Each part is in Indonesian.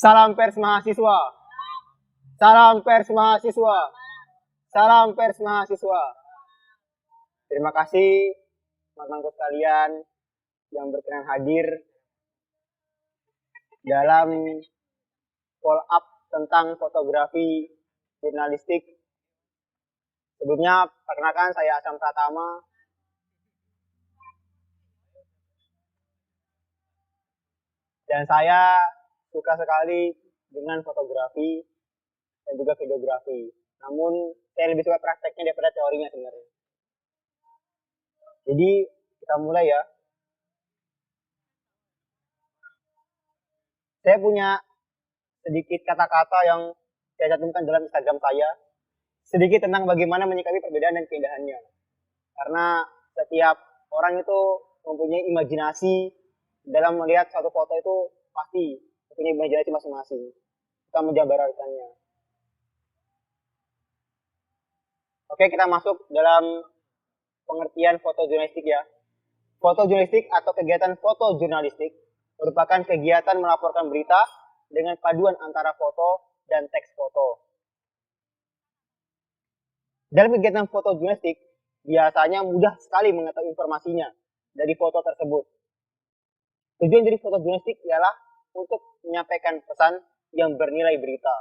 Salam pers mahasiswa. Salam pers mahasiswa. Salam pers mahasiswa. Terima kasih teman-temanku sekalian yang berkenan hadir dalam follow up tentang fotografi jurnalistik. Sebelumnya, perkenalkan saya Asam Pratama. Dan saya suka sekali dengan fotografi dan juga videografi. Namun, saya lebih suka prakteknya daripada teorinya sebenarnya. Jadi, kita mulai ya. Saya punya sedikit kata-kata yang saya cantumkan dalam Instagram saya. Sedikit tentang bagaimana menyikapi perbedaan dan keindahannya. Karena setiap orang itu mempunyai imajinasi dalam melihat satu foto itu pasti mempunyai imajinasi masing-masing. Kita menjabarkannya. Oke, kita masuk dalam pengertian fotojurnalistik ya. Fotojurnalistik atau kegiatan fotojurnalistik merupakan kegiatan melaporkan berita dengan paduan antara foto dan teks foto. Dalam kegiatan fotojurnalistik, biasanya mudah sekali mengetahui informasinya dari foto tersebut. Tujuan dari fotojurnalistik ialah untuk menyampaikan pesan yang bernilai berita.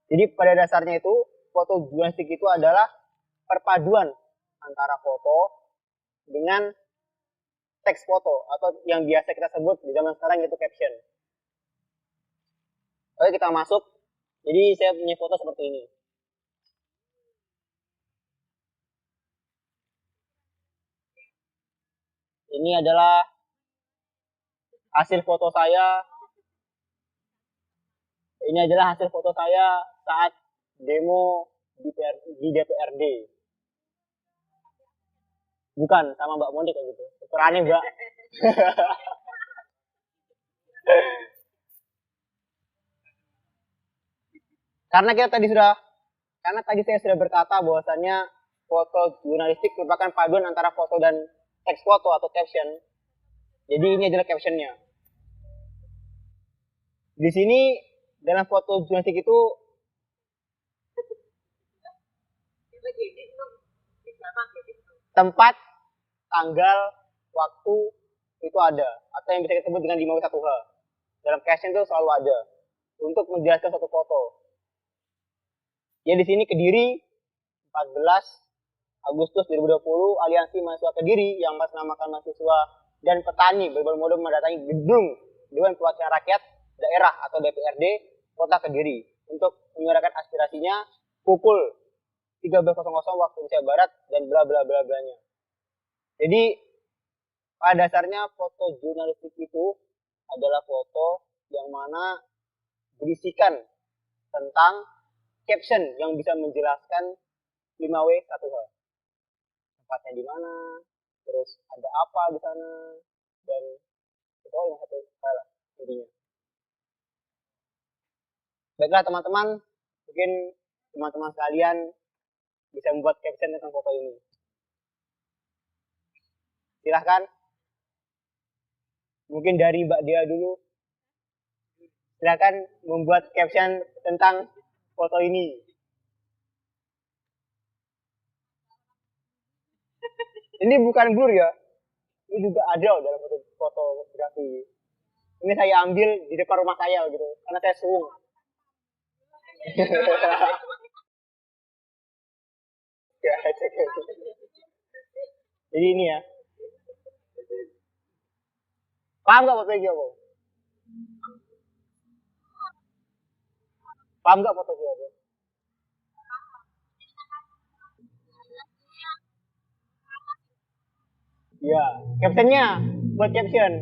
Jadi pada dasarnya itu, fotojurnalistik itu adalah perpaduan antara foto dengan teks foto atau yang biasa kita sebut di zaman sekarang yaitu caption. Oke, kita masuk. Jadi saya punya foto seperti ini. Ini adalah hasil foto saya. Ini adalah hasil foto saya saat demo di DPRD. Bukan, sama Mbak Monik kayak gitu. Super aneh, Mbak. Karena tadi saya sudah berkata bahwasannya foto jurnalistik merupakan paduan antara foto dan teks foto atau caption. Jadi ini adalah captionnya. Di sini dalam foto jurnalistik itu tempat, tanggal, waktu itu ada, atau yang bisa kita sebut dengan 5W1H. Dalam caption itu selalu ada untuk menjelaskan satu foto. Ya di sini Kediri 14 Agustus 2020 Aliansi Mahasiswa Kediri yang menamakan mahasiswa dan petani berbondong-bondong mendatangi gedung Dewan Perwakilan Rakyat Daerah atau DPRD Kota Kediri untuk menyuarakan aspirasinya pukul 13.00 waktu Indonesia Barat dan bla bla bla blanya. Jadi pada dasarnya foto jurnalistik itu adalah foto yang mana berisikan tentang caption yang bisa menjelaskan 5W1H. Tempatnya di mana, terus ada apa di sana, dan itu yang satu salah intinya. Baiklah teman-teman, mungkin teman-teman sekalian bisa membuat caption tentang foto ini. Silahkan. Mungkin dari Mbak Dia dulu. Silahkan membuat caption tentang foto ini. Ini bukan blur ya. Ini juga ada dalam fotografi. Ini saya ambil di depan rumah saya gitu, karena saya suung. Jadi ini ya. Paham gak foto apa? Paham gak foto apa? Ya, captionnya buat caption.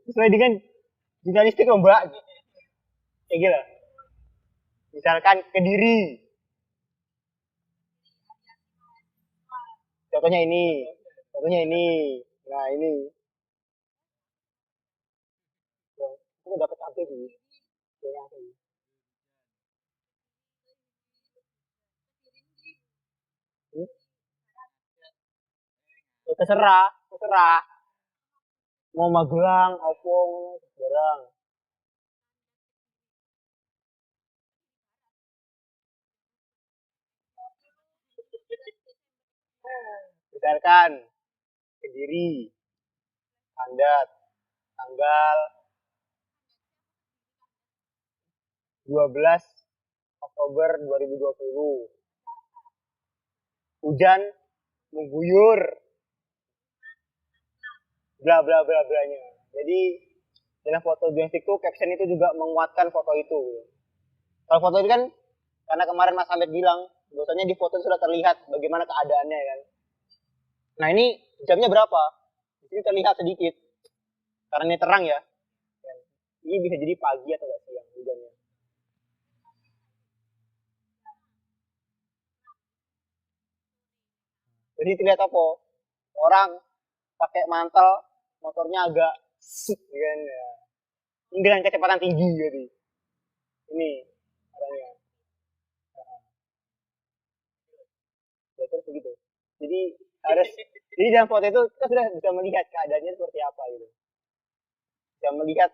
Sesuai dengan jurnalistik loh mbak. Kayak gitu. Misalkan Kediri. Contohnya ini. Contohnya ini. Nah ini. Aku dapat apa sih? Terserah. mau Magelang, opong, barang. Misalkan Kediri, Kandat, tanggal 12 Oktober 2020. Hujan mengguyur, bla bla bla blanya. Jadi dalam foto Joystick itu caption itu juga menguatkan foto itu. Kalau foto itu kan karena kemarin Mas Hamid bilang bahwasanya di foto sudah terlihat bagaimana keadaannya kan. Nah ini jamnya berapa? Di sini terlihat sedikit karena ini terang ya. Ini bisa jadi pagi atau nggak siang hujannya. Jadi terlihat apa? Orang pakai mantel, motornya agak kan ya. Dengan kecepatan tinggi jadi. Ini orangnya. Ya, terus begitu. Jadi harus jadi dalam foto itu kita sudah bisa melihat keadaannya seperti apa gitu. Bisa melihat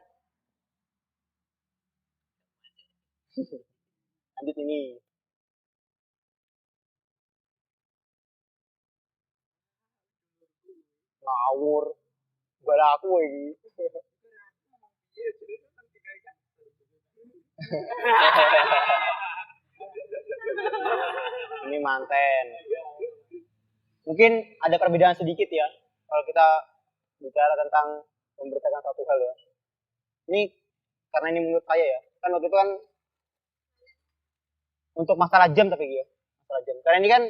lanjut ini ngawur gak aku lagi. Ini manten. Mungkin ada perbedaan sedikit ya kalau kita bicara tentang memberitakan satu hal ya. Ini karena ini menurut saya ya. Kan waktu itu kan untuk masalah jam tapi ya. Masalah jam. Karena ini kan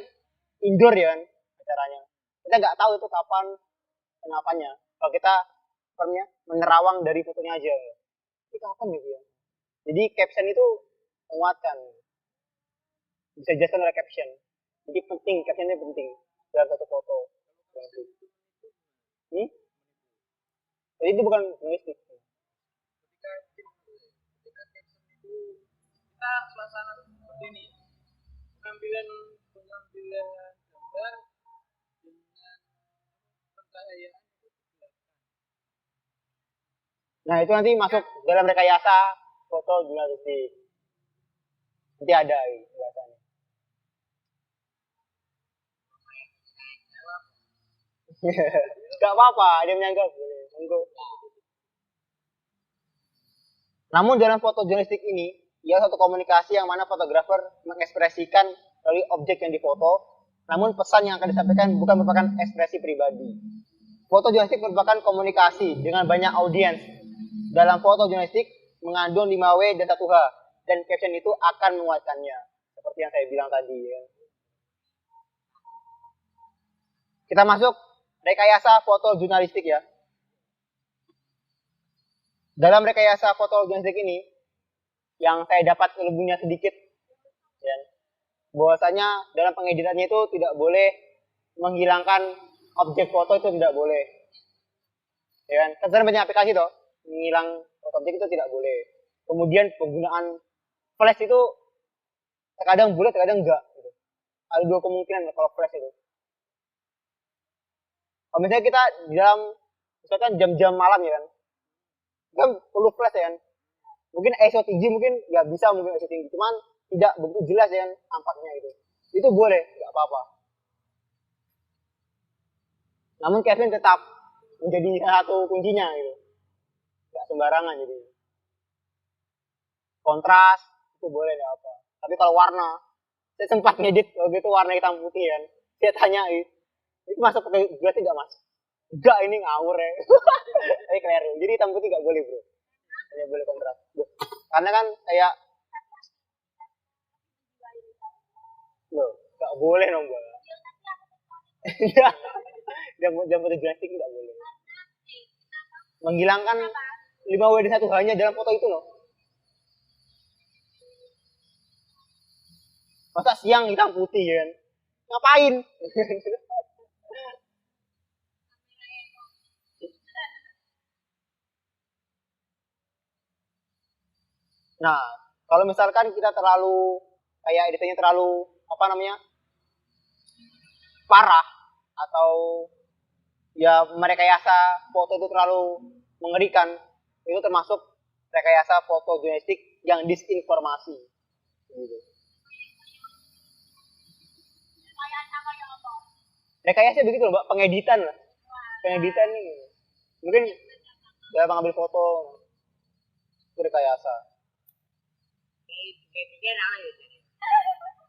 indoor ya kan acaranya. Kita nggak tahu itu kapan kenapanya. Kalau kita menerawang dari fotonya aja. Ya. Itu kapan gitu ya. Jadi caption itu menguatkan. Bisa dijelaskan oleh caption. Jadi penting, caption ini penting dalam satu foto. Hmm? Jadi itu bukan jurnalistik. Kita suasana seperti ini, pengambilan pengambilan gambar dengan pencahayaan. Nah itu nanti masuk dalam rekayasa foto jurnalistik. Nanti ada bahasanya. Gak apa-apa, dia menyanggap boleh. Namun dalam foto jurnalistik ini, ia satu komunikasi yang mana fotografer mengekspresikan dari objek yang difoto, namun pesan yang akan disampaikan bukan merupakan ekspresi pribadi. Foto jurnalistik merupakan komunikasi dengan banyak audiens. Dalam foto jurnalistik mengandung 5W dan 1H, dan caption itu akan menguatkannya. Seperti yang saya bilang tadi. Ya. Kita masuk rekayasa foto jurnalistik ya. Dalam rekayasa foto jurnalistik ini, yang saya dapat ilmunya sedikit, ya, bahwasanya dalam pengeditannya itu tidak boleh menghilangkan objek foto itu tidak boleh. Ya kan? Kan banyak aplikasi toh, menghilang objek itu tidak boleh. Kemudian penggunaan flash itu terkadang boleh, terkadang enggak. Gitu. Ada dua kemungkinan kalau flash itu. Kalau misalnya kita di dalam misalkan jam-jam malam ya kan perlu flash ya kan. Mungkin ISO tinggi mungkin nggak bisa mungkin ISO tinggi, cuman tidak begitu jelas ya kan tampaknya gitu. Itu boleh, nggak apa-apa. Namun Kevin tetap menjadi salah satu kuncinya gitu. Nggak sembarangan jadi. Kontras itu boleh nggak apa. Tapi kalau warna, saya sempat ngedit waktu itu warna hitam putih kan. Saya tanya itu masuk ke berarti nggak mas? Enggak ini ngawur ya. Tapi keliru. Jadi hitam putih nggak boleh bro. Hanya boleh kontras. Karena kan kayak loh nggak boleh nombor. Jam foto jurnalistik nggak boleh. Menghilangkan 5W di satu hanya dalam foto itu loh. Masa siang hitam putih kan? Ngapain? Nah, kalau misalkan kita terlalu kayak editannya terlalu apa namanya parah atau ya merekayasa foto itu terlalu mengerikan, itu termasuk rekayasa foto jurnalistik yang disinformasi. Gitu. Rekayasa begitu loh, Mbak, pengeditan lah. Pengeditan nih. Mungkin dalam mengambil foto itu rekayasa.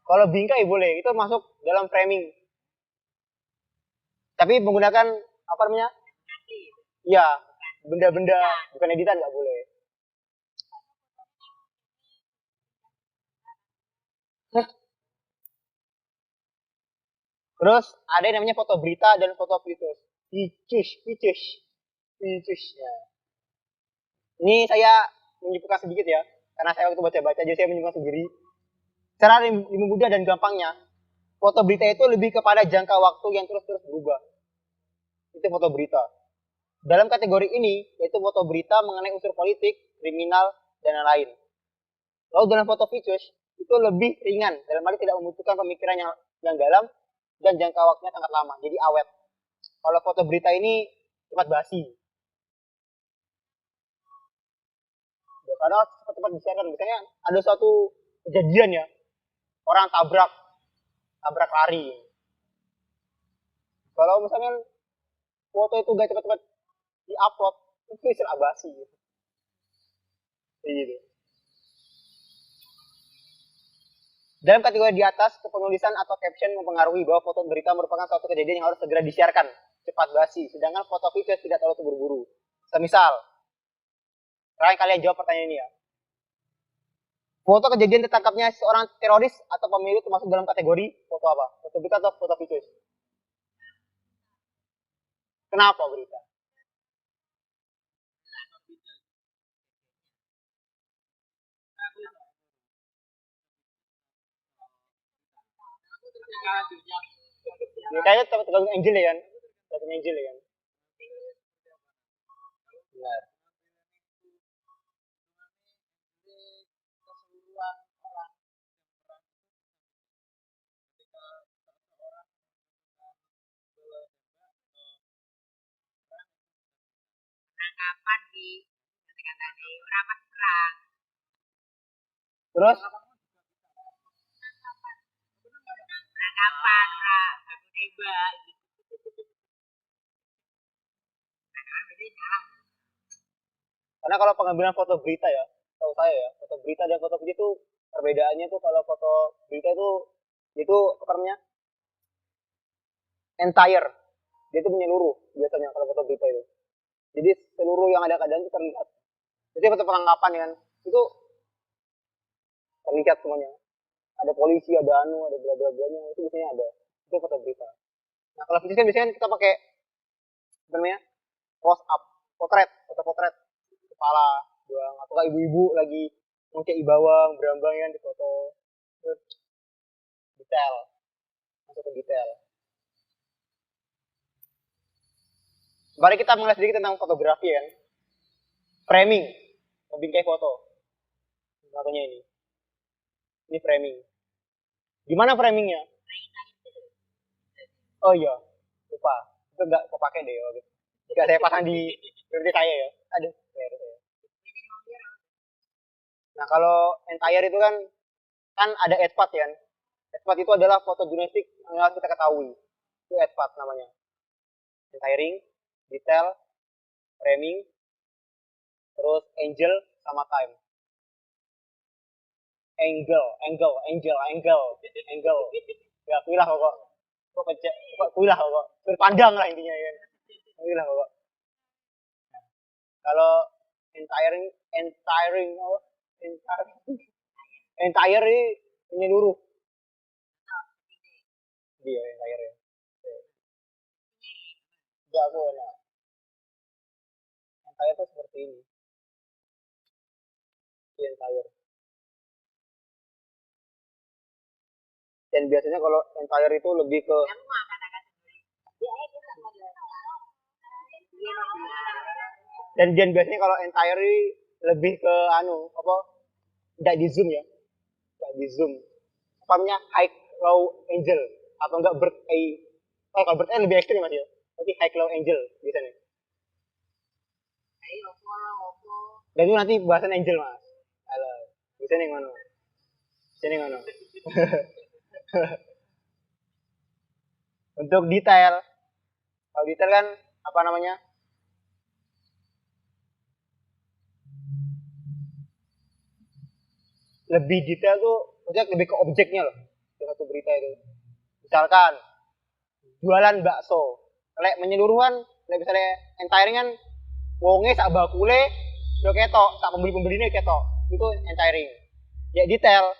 Kalau bingkai boleh, itu masuk dalam framing. Tapi menggunakan apa namanya? Ya, benda-benda, bukan editan nggak boleh. Terus ada yang namanya foto berita dan foto fitus. Fitus. Ya. Ini saya menyebutkan sedikit ya, karena saya waktu baca-baca jadi saya menyebutkan sendiri. Cara lebih mudah dan gampangnya, foto berita itu lebih kepada jangka waktu yang terus-terus berubah. Itu foto berita. Dalam kategori ini, yaitu foto berita mengenai unsur politik, kriminal, dan lain-lain. Lalu dalam foto features, itu lebih ringan, dalam arti tidak membutuhkan pemikiran yang dalam, dan jangka waktunya sangat lama, jadi awet. Kalau foto berita ini cepat basi. Karena cepat-cepat disiarkan. Misalnya ada suatu kejadian ya, orang tabrak lari. Kalau misalnya foto itu gak cepat-cepat di-upload, itu istilah basi. Gitu. Dalam kategori di atas, kepenulisan atau caption mempengaruhi bahwa foto berita merupakan suatu kejadian yang harus segera disiarkan, cepat basi. Sedangkan foto feature tidak terlalu terburu-buru. Semisal, kalian jawab pertanyaan ini ya. Foto kejadian tertangkapnya seorang teroris atau pemilu termasuk dalam kategori foto apa? Foto berita atau foto feature? Kenapa berita? Ya, kayaknya tergantung Angel ya kan? Tergantung Angel ya kan? Benar. Penangkapan di kata-kata di orang pas perang. Terus? Penangkapan orang aku tembak. Karena kalau pengambilan foto berita ya, tahu saya ya, foto berita dan foto video itu perbedaannya tuh kalau foto berita itu apa namanya? Entire. Dia itu menyeluruh biasanya kalau foto berita itu. Jadi seluruh yang ada keadaan itu terlihat. Jadi foto penangkapan ya kan, itu terlihat semuanya. Ada polisi, ada ada bla bla blanya, itu biasanya ada. Itu foto berita. Nah kalau video kan biasanya kita pakai apa namanya? Close up, foto potret kepala doang atau kayak ibu-ibu lagi ngocek bawang berambang kan di foto. Detail, masuk ke detail. Mari kita mengenai sedikit tentang fotografi kan. Framing, membingkai foto. Contohnya ini. Ini framing. Gimana framingnya? Oh iya, lupa. Itu nggak kepake deh. Jika saya pasang di berarti saya ya. Aduh, saya. Nah kalau entire itu kan ada adpat kan. Adpat itu adalah foto jurnalistik yang harus kita ketahui. Itu adpat namanya. Entiring, detail, framing, terus angel sama time. Angle. Ya, kuilah kok. Kok pecah, kok kuilah kok. Berpandang lah intinya ya. Kuilah kok. Kalau entiring, entire ini menyeluruh. Dia entire ya. Ya aku enak. Entire itu seperti ini. Entire. Dan biasanya kalau entire itu lebih ke dan biasanya kalau entire lebih ke tidak di zoom ya, tidak di zoom apa namanya high low angel atau enggak bird eye. Kalau bird eye lebih ekstrim mas ya, Nanti high low angel biasanya. Ayo, opo. Dan itu nanti bahasan angel mas. Halo, bisa nih ngono. Bisa nih ngono. Untuk detail, kalau detail kan apa namanya? Lebih detail tuh, maksudnya lebih ke objeknya loh. Di satu berita itu. Misalkan jualan bakso, lek menyeluruhan, lek misalnya entire kan wonge sak bakule yo ketok, sak pembeli-pembelinya ketok. Itu entiring. Ya detail.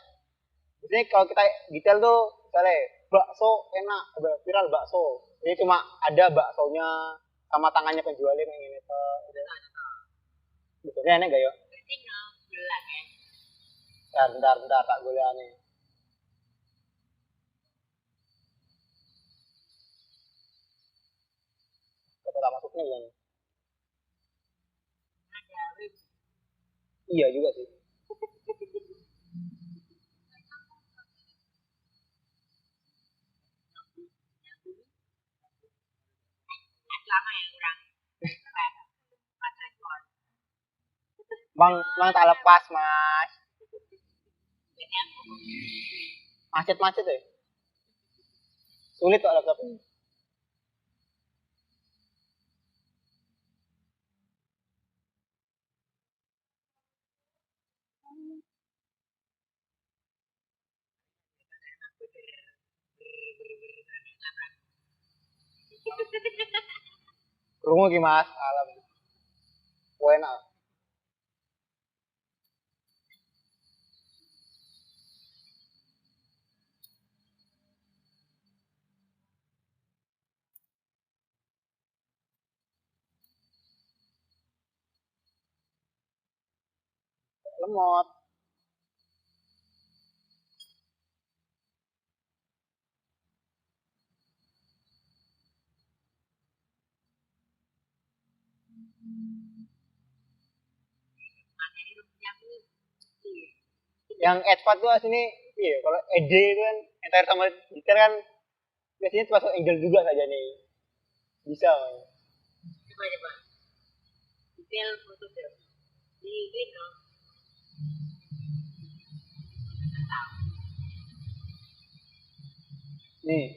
Biasanya kalau kita detail tuh misalnya bakso enak, viral bakso. Ini cuma ada baksonya sama tangannya penjualnya kayak gini tuh. Biasanya enak gak yo? Berarti no, jelas ya. Bentar, tak boleh aneh. Kata tak masuknya kan? Ada web. Iya juga sih. Lama ya kurang. Pas respon. Bang tak lepas mas. Jadi aku Macet ya. Sulit kok laptop ini. Kerungu ki mas, alam. Enak. Lemot. materi rupiah aku. Yang advance tuh sini, iya kalau ED itu kan entire sama detail kan biasanya termasuk angle juga saja nih. Bisa. Coba. Detail foto deh. Di itu. Nih.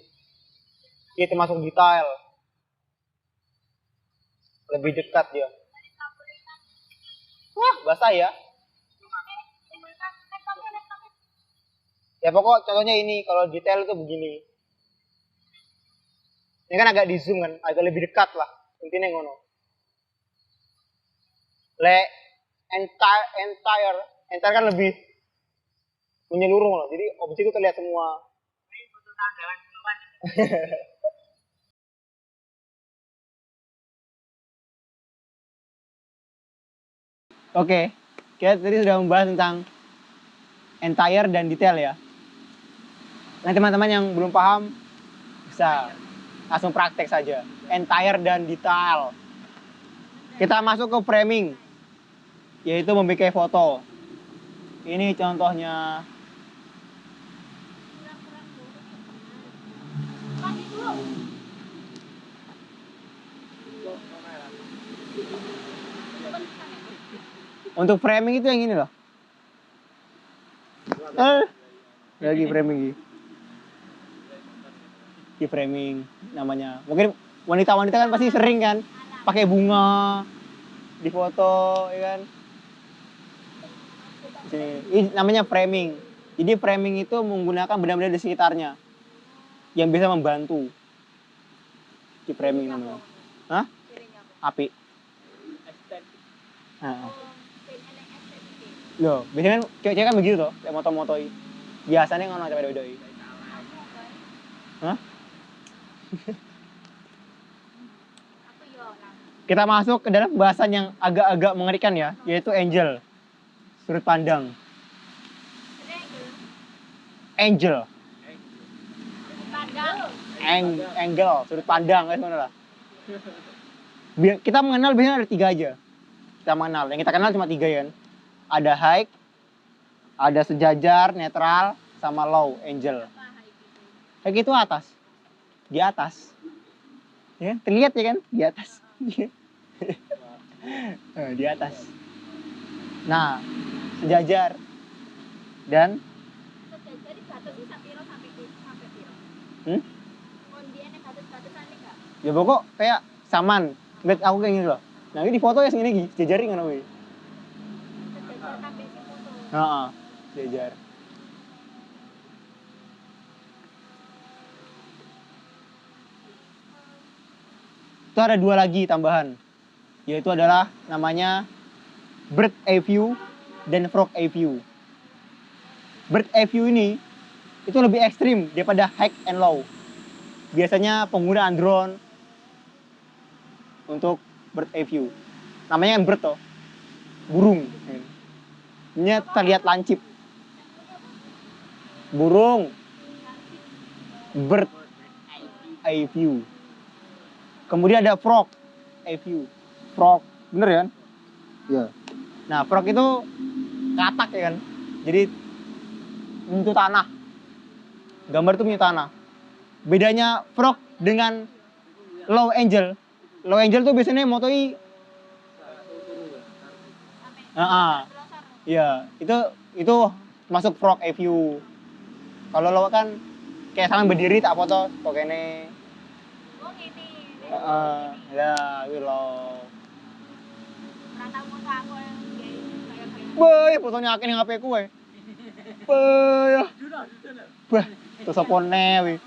Ini termasuk detail. Lebih dekat dia. Wah, basah ya. Ya pokok contohnya ini, kalau detail itu begini. Ini kan agak di zoom kan, agak lebih dekat lah. Intinya ngono. Entire kan lebih menyeluruh loh. Jadi objek itu terlihat semua. Ini foto tanggalan duluan. Oke, kita tadi sudah membahas tentang entire dan detail ya. Nah teman-teman yang belum paham bisa langsung praktek saja. Entire dan detail. Kita masuk ke framing, yaitu membuat foto. Ini contohnya. Untuk framing itu yang ini loh. Lagi framing. Di framing namanya. Mungkin wanita-wanita kan pasti sering kan pakai bunga di foto, ya kan? Ini namanya framing. Jadi framing itu menggunakan benda-benda di sekitarnya yang bisa membantu. Di framing namanya. Hah? Api. Loh, biasanya kan cewek-cewek kan begitu toh, kayak moto-motoi. Biasanya ngono sampai doi-doi. Hah? Kita masuk ke dalam pembahasan yang agak-agak mengerikan ya, yaitu angel. Sudut pandang. Angel. Angle, sudut pandang guys, mana lah. Kita mengenal biasanya ada 3 aja. Kita mengenal, yang kita kenal cuma 3 ya kan. Ada high, ada sejajar, netral, sama low, angel. High itu atas. Di atas. Ya, terlihat ya kan di atas. Di atas. Nah, sejajar. Dan Sejajar di batasnya sampai piro? Kondiannya batas-batasan nih enggak? ya pokok kayak saman. Bet aku kayak gini loh. Nah, ini di foto ya segini iki, sejajaring ngono kuwi. Sejajar sampai si foto. Heeh, sejajar. Itu ada 2 lagi tambahan. Yaitu adalah namanya bird eye view dan frog eye view. Bird eye view ini itu lebih ekstrim daripada high and low. Biasanya penggunaan drone untuk bird eye view. Namanya kan bird toh, burung. Ini terlihat lancip. Burung. Bird eye view. Kemudian ada frog eye view. Frog, bener ya kan? Iya. Nah, frog itu katak ya kan? Jadi menyentuh tanah. Gambar itu menyentuh tanah. Bedanya frog dengan low angel. Low angel tuh biasanya motoi iya, itu masuk frog eye view. Kalau low kan kayak sampe berdiri tak foto kok kene. Oh ngene. Ya, kuwi low. Ora tau foto aku kayak Wah, fotonya akeh ning HP ku wae. Wah. Wah, terus apa ne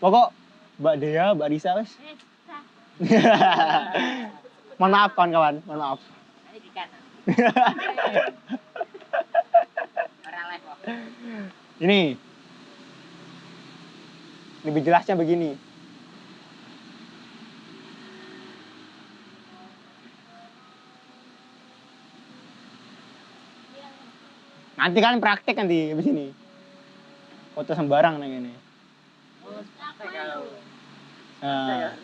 pokok Mbak Dea, Mbak Risa wes. Mohon maaf kawan-kawan, mohon maaf. Ini lebih jelasnya begini. Nanti kalian praktek nanti di sini. Foto sembarang nih ini. Nah.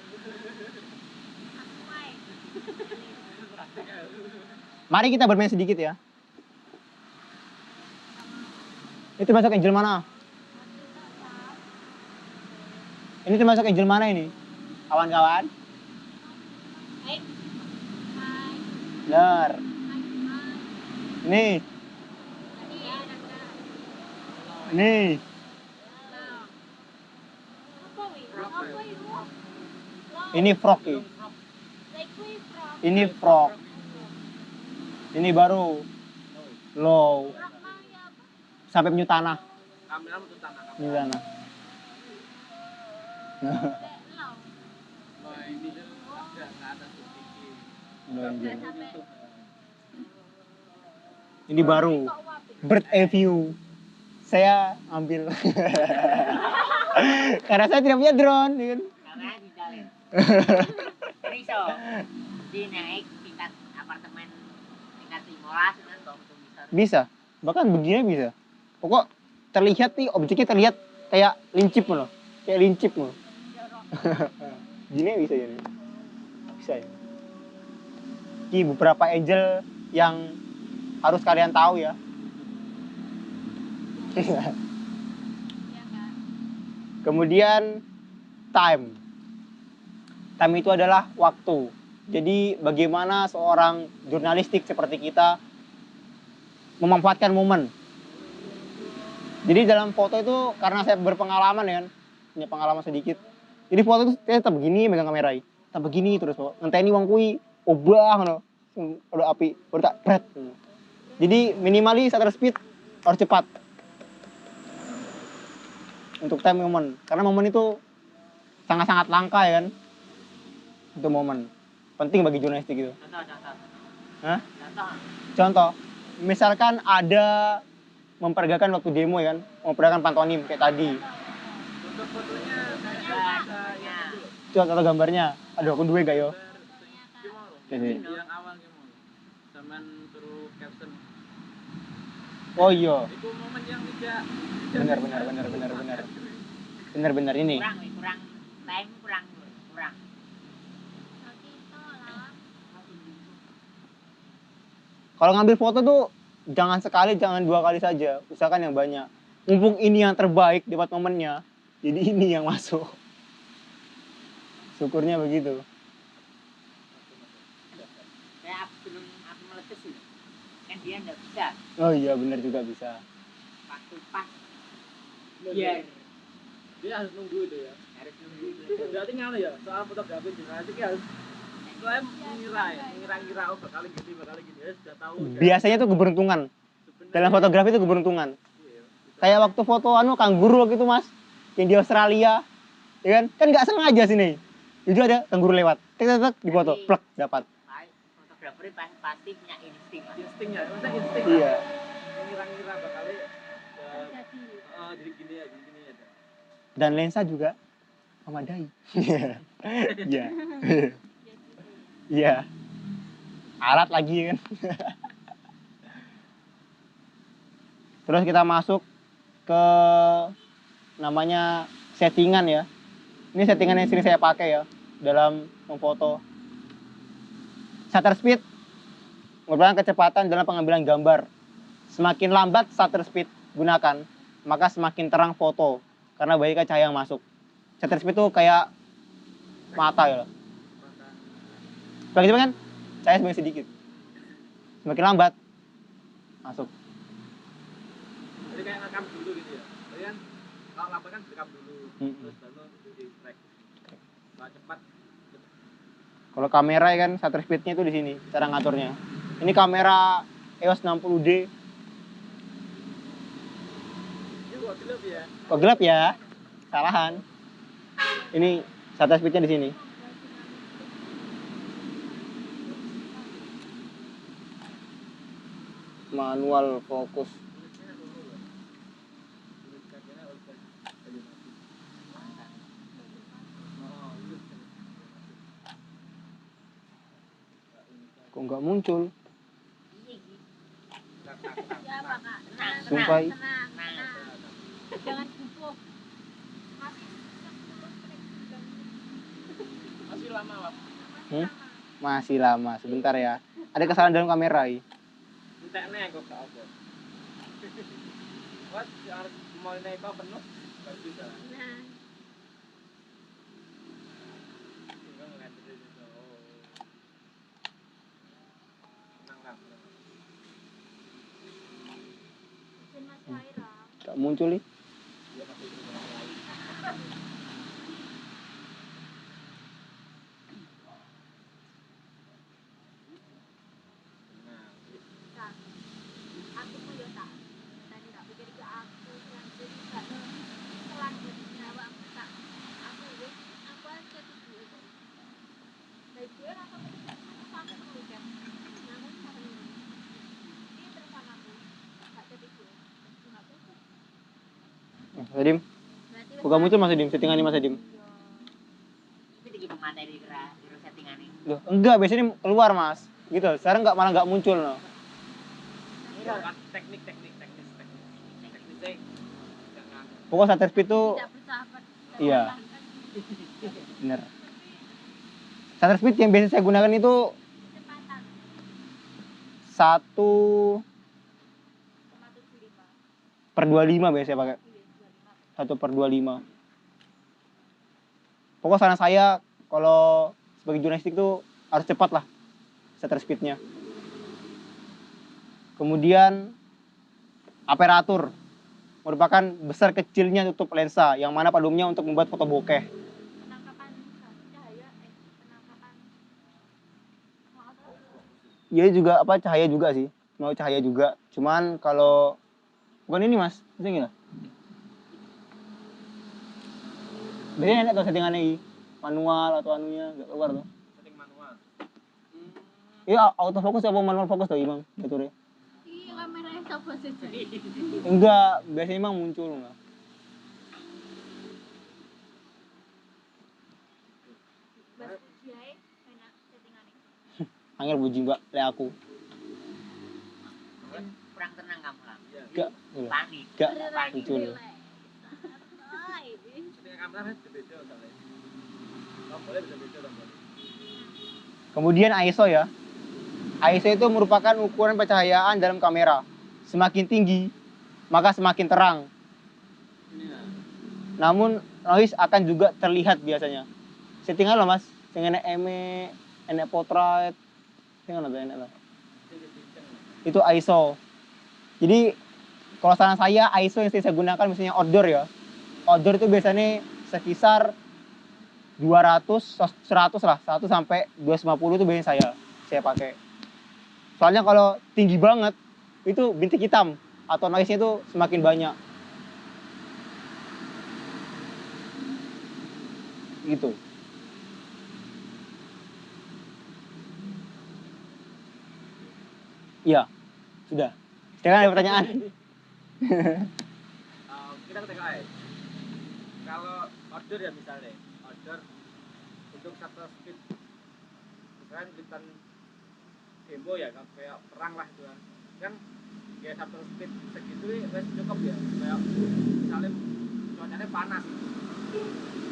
Mari kita bermain sedikit ya. Ini termasuk angel mana? Ini termasuk angel mana ini? Kawan-kawan? Hai. Benar. Nih. Nih. Ini frog ini. Ini frog. Ini baru low. Sampai menyentuh tanah. Menyentuh tanah. Ini baru bird eye view. Saya ambil karena saya tidak punya drone, ya kan? Riso, di naik tingkat apartemen tingkat 15 kan bisa, bahkan begini bisa. Pokok terlihat nih objeknya terlihat kayak lincip loh, kayak lincip loh. Gini bisa ya, bisa ya. Ini beberapa angel yang harus kalian tahu ya. Kemudian time. Time itu adalah waktu. Jadi bagaimana seorang jurnalistik seperti kita memanfaatkan momen. Jadi dalam foto itu karena saya berpengalaman ya kan, punya pengalaman sedikit. Jadi foto itu saya tetap begini megang kamera, tetap begini terus kok. Ngenteni wong kuwi obah ngono. Udah api, udah tak bret. Jadi minimali shutter speed harus cepat. Untuk time momen, karena momen itu sangat-sangat langka ya kan. Itu momen penting bagi jurnalistik itu. Contoh, misalkan ada memperagakan waktu demo ya kan, memperagakan pantonim kayak tadi. Contoh gambarnya, aduh aku duwe gak yo. Yang awal gimana? Zaman suruh caption. Oh iya. Itu momen yang tidak Benar ini. kurang time kurang. Kalau ngambil foto tuh jangan sekali, jangan 2 kali saja. Usahakan yang banyak. Mumpung ini yang terbaik dapat momennya, jadi ini yang masuk. Syukurnya begitu. Kayak sebelum aku meletus sih, kan dia nggak bisa. Oh iya benar juga bisa. Waktu pas. Iya. Biar Dia harus nunggu itu ya. harus nunggu. Berarti nganu ya, soal fotografi jurnalistik ya harus soalnya mengira-ngira oh bakal gini ya sudah tahu. Biasanya tuh keberuntungan. Dalam fotografi itu keberuntungan. Iya. Kayak waktu foto kanguru waktu itu Mas, yang di Australia. Ya kan? Kan nggak sengaja sini. Jadi ada kanguru lewat. Tek dipoto, plek dapat. Fotografer pasti punya insting lah. Insting ya, maksudnya insting. Iya. Mengira-ngira bakal jadi gini ya. Dan lensa juga memadai. Iya. Iya. Alat lagi kan. Terus kita masuk ke namanya settingan ya. Ini settingan yang sering saya pakai ya dalam memfoto. Shutter speed merupakan kecepatan dalam pengambilan gambar. Semakin lambat shutter speed gunakan, maka semakin terang foto karena banyaknya cahaya yang masuk. Shutter speed itu kayak mata ya. Semakin cepat kan cahaya semakin sedikit. Semakin lambat masuk. Jadi kayak ngerekam dulu gitu ya. Jadi kan kalau lambat kan direkam dulu, terus baru di track. Kalau cepat. Kalau kamera ya kan shutter speednya itu di sini cara ngaturnya. Ini kamera EOS 60D. Ini gua gelap ya. Kok gelap ya? Salahan. Ini shutter speednya di sini. Manual fokus. Kok nggak muncul? Ya apa kak? Sumpah. Tenang. Jangan gugup. Masih lama, Pak. Masih lama, sebentar ya. Ada kesalahan dalam kamera ini. Entekne kok gak apa. Wah, harus mau naik kok penuh. Gak bisa. Nah, Tinggal ngeliat itu. Tenang lah. izin Mas Haira. Nggak muncul nih. Dia masih Kak, aku mau ya tak. Tadi tak pikir ke aku selanjutnya gak selanjutnya awakmu tak. Aku aja tidur itu. Dari gue rasa sampai dulu kan. Namun sampai dulu. Dia terus sama aku. Gak jadi gue. Gak apa-apa. Mas Adim, Berarti buka muncul Mas Adim, settingan ini Mas Adim. Itu di materi kira settingan ini. Loh, enggak, biasanya keluar Mas. Gitu, sekarang malah nggak muncul no. teknik. Teknisnya jangan Pokoknya shutter speed tuh tidak bersahabat. Iya. Bener. Shutter speed yang biasa saya gunakan itu Kecepatan. 1/25 biasanya pakai. 1/25. Pokoknya saran saya kalau sebagai jurnalistik tuh harus cepat lah shutter speednya. Kemudian aperatur merupakan besar kecilnya tutup lensa yang mana pada umumnya untuk membuat foto bokeh. Penangkapan cahaya, penangkapan Iya juga cahaya juga sih, mau cahaya juga. Cuman kalau bukan ini Mas, ini lah. Biasanya enak tuh settingannya ini, manual atau anunya nggak keluar tuh. setting manual. Iya autofocus apa manual fokus tuh Imam betulnya. iya kameranya coba saja. Enggak, biasanya emang muncul enggak. Bas ujiae enak settingannya. Angel buji mbak, le aku. Kurang tenang kamu lah. Enggak, Panik. enggak Relax, muncul. relax. Ah, ini. Setting kamera kan beda soalnya. Kalau boleh bisa beda dong. Kemudian ISO ya. ISO itu merupakan ukuran pencahayaan dalam kamera. Semakin tinggi, maka semakin terang. Ini lah. Namun noise akan juga terlihat biasanya. settingan loh mas, sing enek enek potret, sing ngono enek lah. Itu ISO. Jadi kalau saran saya ISO yang saya gunakan misalnya outdoor ya. Outdoor itu biasanya sekitar 200, 100 lah, 1 sampai 250 itu biasanya saya pakai. Soalnya kalau tinggi banget itu bintik hitam atau noise-nya itu semakin banyak. Gitu. Iya, sudah. Sekarang ada pertanyaan. Kita ketik kalau order ya misalnya order untuk shutter speed misalkan kita demo ya kayak perang lah gitu kan ya shutter speed segitu wes cukup ya kayak misalnya cuacanya panas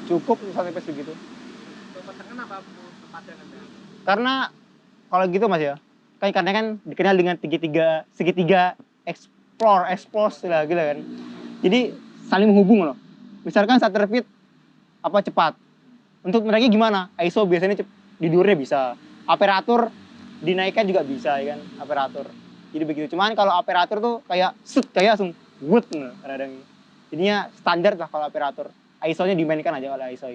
Cukup sampai segitu. kepentingan apa sepadangan ya? Karena kalau gitu mas ya, karena kan dikenal dengan segitiga explore lah gitu kan. Jadi saling menghubung loh. Misalkan shutter speed apa cepat. Untuk mereka gimana? ISO biasanya tidurnya bisa. Aperatur dinaikkan juga bisa ya kan, aperatur. Jadi begitu. Cuman kalau aperatur tuh kayak kayak langsung wood kadang. Jadinya standar lah kalau aperatur. ISO-nya dimainkan aja kalau ISO.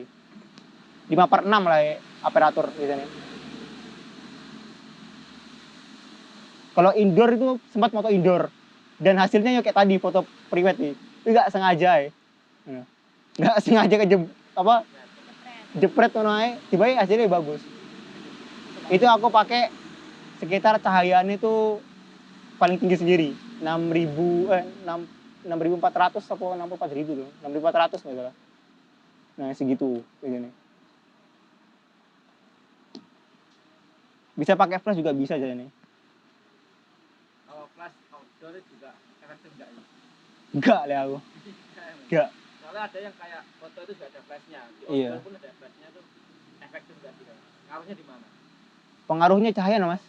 5/6 lah ya, aperatur biasanya. Kalau indoor itu sempat foto indoor dan hasilnya ya kayak tadi foto priwet nih. Itu nggak sengaja ya. Nggak sengaja jepret tuh naik, tiba-tiba hasilnya bagus. Itu aku pakai sekitar cahayaan itu paling tinggi sendiri, 6.400 atau 64.000 tuh, 6.400 nggak salah. Nah segitu ini. Bisa pakai flash juga bisa aja nih. Kalau flash outdoor juga efektif enggak ya? Enggak lah aku. Enggak. Soalnya ada yang kayak foto itu sudah ada flashnya, di Iya. outdoor pun ada flashnya tuh efektif enggak sih? Ngaruhnya di mana? Pengaruhnya cahaya no, mas.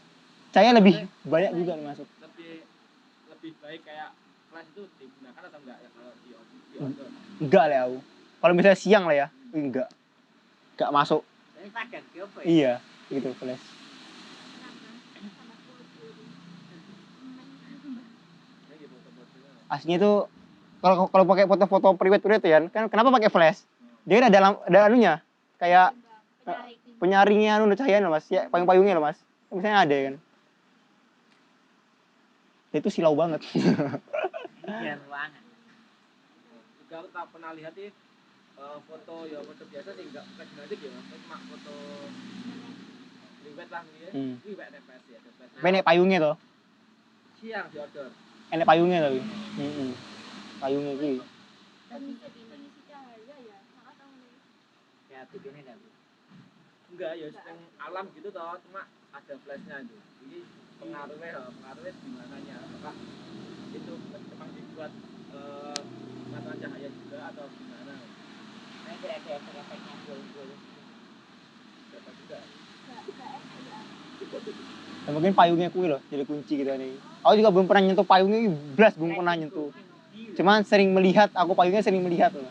Cahaya lebih banyak juga nih masuk. Lebih baik kayak flash itu digunakan atau enggak ya kalau di outdoor? Enggak lah aku. Kalau misalnya siang lah ya, enggak masuk. Ini padang apa ya? Iya, gitu flash. Aslinya tuh kalau pakai foto-foto private ya kan kenapa pakai flash? Dia kan ada anunya kayak penyaringnya cahaya loh mas, ya payung-payungnya loh mas. Misalnya ada kan. Itu silau banget. Biar ruangan. Juga aku tak pernah lihat sih foto biasa sih enggak magic ya, cuma foto private lah gitu ya. Private TPS ya, TPS. Enek payungnya tuh. Siang di outdoor. Enek payungnya tapi. Payungnya kuwi. Pengisi cahaya ya, atau Kreatif ini dah. Enggak ya, yang alam gitu toh, cuma ada flashnya itu. Jadi pengaruhnya gimana nya? Apakah itu memang dibuat satuan cahaya juga atau gimana? Nah, itu ada efek-efeknya gol-gol. Siapa juga? Dan mungkin payungnya kuwi loh, jadi kunci gitu nih. Aku juga belum pernah nyentuh payungnya, belum pernah nyentuh. Cuman sering melihat, aku payungnya sering melihat loh.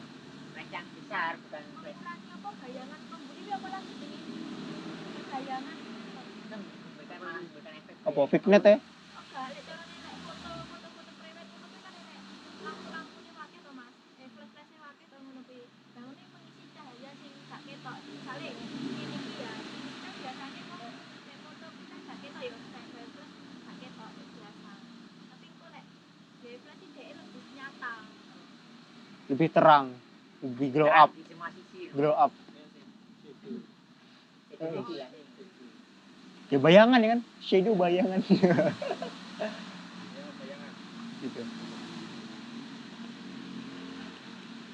Flash yang besar bukan flash. apa bayangan pembuli apa lagi ini? Bayangan. Itu bukan efek. Apa fignet ya? Balik cara nenek foto private foto itu kan nenek lampu-lampunya wake to Mas. Flash-flashnya wake to ngono kuwi. Lah ngene mengisi cahaya sing gak ketok. Misale ini iki ya. Kan biasanya kok nek foto kita gak ketok ya flash gak ketok biasa. Tapi kok nek gawe flash iki dhek lebih nyata. Lebih terang, lebih glow up. Di semua sisi. Glow up. Itu ya. Ya bayangan ya kan, shadow bayangan. Ya, bayangan. Gitu.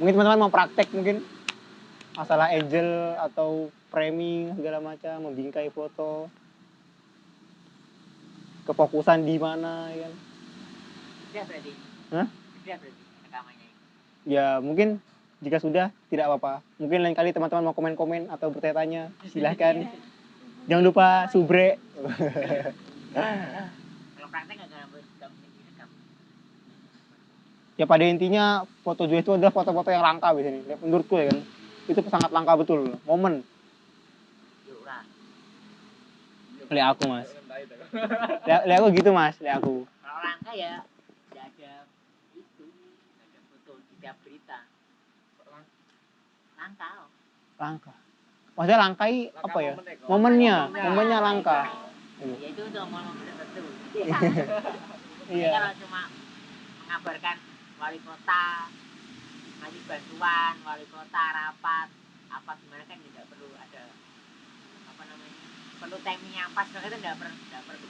Mungkin teman-teman mau praktek mungkin masalah angel atau framing segala macam, membingkai foto, kefokusan di mana ya kan. Sudah berarti. Hah? Sudah berarti rekamannya. Ya mungkin jika sudah tidak apa-apa. Mungkin lain kali teman-teman mau komen-komen atau bertanya-tanya, silahkan. Jangan lupa subrek. Kalau praktek nggak mungkin direkam. Ya pada intinya foto Joy itu adalah foto-foto yang langka biasanya. Menurutku ya kan. Itu sangat langka betul. Momen. Lihat aku mas. Entah itu. Lihat aku gitu mas. Lihat aku. Kalau langka ya nggak ada itu, nggak ada foto di tiap berita. Langka. Oh. Langka. Maksudnya langkai Langka apa ya? momennya kok. Momennya Momennya. langka. Ya itu untuk momen tertentu. Iya. Kalau cuma mengabarkan wali kota ngasih bantuan, wali kota rapat apa gimana kan tidak perlu ada apa namanya, perlu timing yang pas, itu tidak perlu.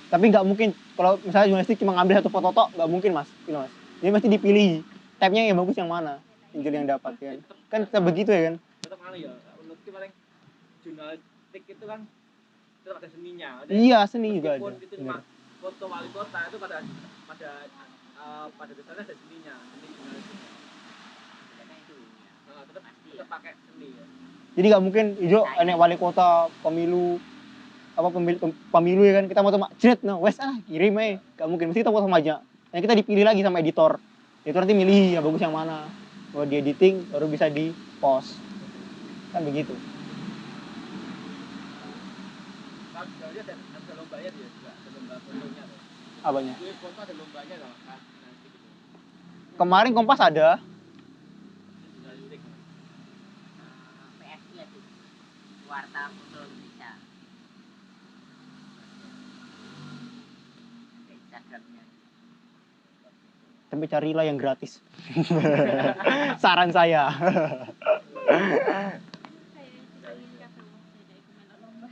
Tapi nggak mungkin kalau misalnya jurnalistik cuma ngambil satu foto tok, nggak mungkin mas. Gitu mas. Jadi mesti dipilih. Tab-nya yang bagus yang mana? Injil yang dapat kan. Kan tetap begitu ya kan? Tetap anu ya, menurutku paling jurnalistik itu kan tetap ada seninya. Iya, seni juga ada. Meskipun itu cuma Bener. foto wali kota itu pada dasarnya ada seninya, seni jurnalistiknya. Karena itu ya, Tetap pasti tetap ya. pakai seni ya. Jadi nggak mungkin hijau enek wali kota pemilu apa pemilu ya kan, kita mau sama jret no wes kirim nggak mungkin, mesti kita mau sama aja. Nah kita dipilih lagi sama editor nanti milih yang bagus yang mana, kalau di editing baru bisa di post kan begitu. Kan sebenarnya ada lombanya dia juga, ada lomba fotonya tuh. Apanya? Itu foto ada lombanya loh kan, nanti gitu. Kemarin Kompas ada. Jurnalistik. PSI itu Warta Foto Indonesia, ada Instagramnya. Tapi carilah yang gratis. Saran saya. Saya tidak ingin kata saya tidak ikut melok lomba.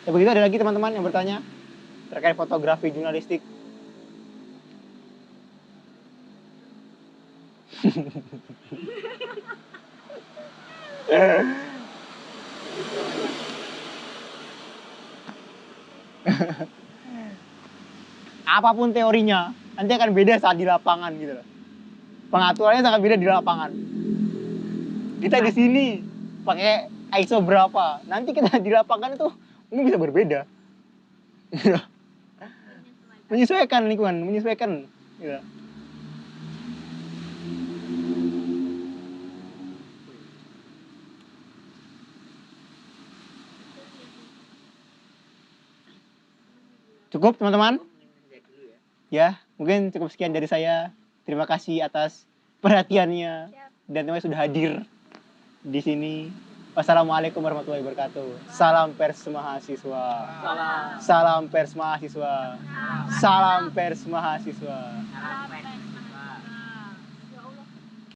Ya begitu, ada lagi teman-teman yang bertanya terkait fotografi jurnalistik. Apapun teorinya, nanti akan beda saat di lapangan gitu loh. Pengaturannya sangat beda di lapangan. Kita di sini pakai ISO berapa, nanti kita di lapangan itu mungkin bisa berbeda. Menyesuaikan lingkungan, menyesuaikan. Gitu. Cukup teman-teman? Mungkin saja dulu ya. Ya, mungkin cukup sekian dari saya. Terima kasih atas perhatiannya dan teman sudah hadir di sini. Wassalamualaikum warahmatullahi wabarakatuh. Salam pers mahasiswa. Salam pers mahasiswa. Salam pers mahasiswa. Salam pers.